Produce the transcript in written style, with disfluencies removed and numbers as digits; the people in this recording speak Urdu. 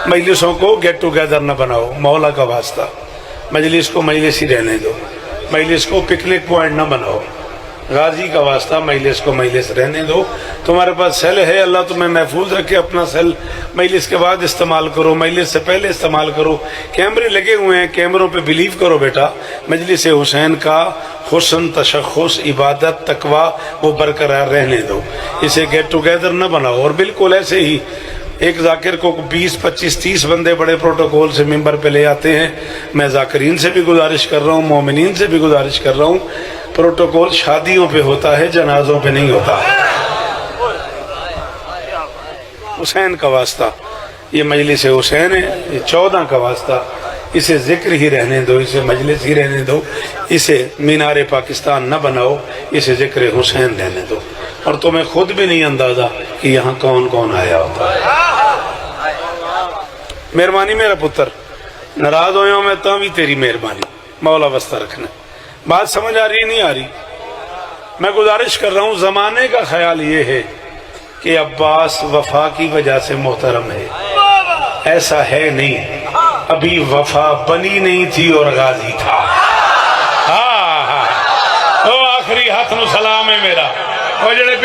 مجلسوں کو گیٹ ٹوگیدر نہ بناؤ، مولا کا واسطہ، مجلس کو مجلس ہی رہنے دو، مجلس کو پکنک پوائنٹ نہ بناؤ، غازی کا واسطہ مجلس کو مجلس رہنے دو۔ تمہارے پاس سیل ہے، اللہ تمہیں محفوظ رکھے، اپنا سیل مجلس کے بعد استعمال کرو، مجلس سے پہلے استعمال کرو۔ کیمرے لگے ہوئے ہیں، کیمروں پہ بلیو کرو بیٹا، مجلس حسین کا حسن، تشخص، عبادت، تقوی وہ برقرار رہنے دو، اسے گیٹ ٹوگیدر نہ بناؤ۔ اور بالکل ایسے ہی ایک ذاکر کو 20 25 30 بندے بڑے پروٹوکول سے ممبر پہ لے آتے ہیں۔ میں ذاکرین سے بھی گزارش کر رہا ہوں، مومنین سے بھی گزارش کر رہا ہوں، پروٹوکول شادیوں پہ ہوتا ہے، جنازوں پہ نہیں ہوتا۔ حسین کا واسطہ یہ مجلس حسین ہے، یہ 14 کا واسطہ، اسے ذکر ہی رہنے دو، اسے مجلس ہی رہنے دو، اسے مینار پاکستان نہ بناؤ، اسے ذکر حسین رہنے دو۔ اور تمہیں خود بھی نہیں اندازہ کہ یہاں کون کون آیا ہوتا ہے۔ مہربانی میرا پتر، ناراض ہوئے ہوں میں تو بھی تیری مہربانی، مولا واسطہ رکھنا۔ بات سمجھ آ رہی نہیں آ رہی؟ میں گزارش کر رہا ہوں، زمانے کا خیال یہ ہے کہ عباس وفا کی وجہ سے محترم ہے، ایسا ہے نہیں، ابھی وفا بنی نہیں تھی اور غازی تھا۔ ہاں ہاں، وہ آخری ہاتھ نو سلام ہے میرا، وہ جڑے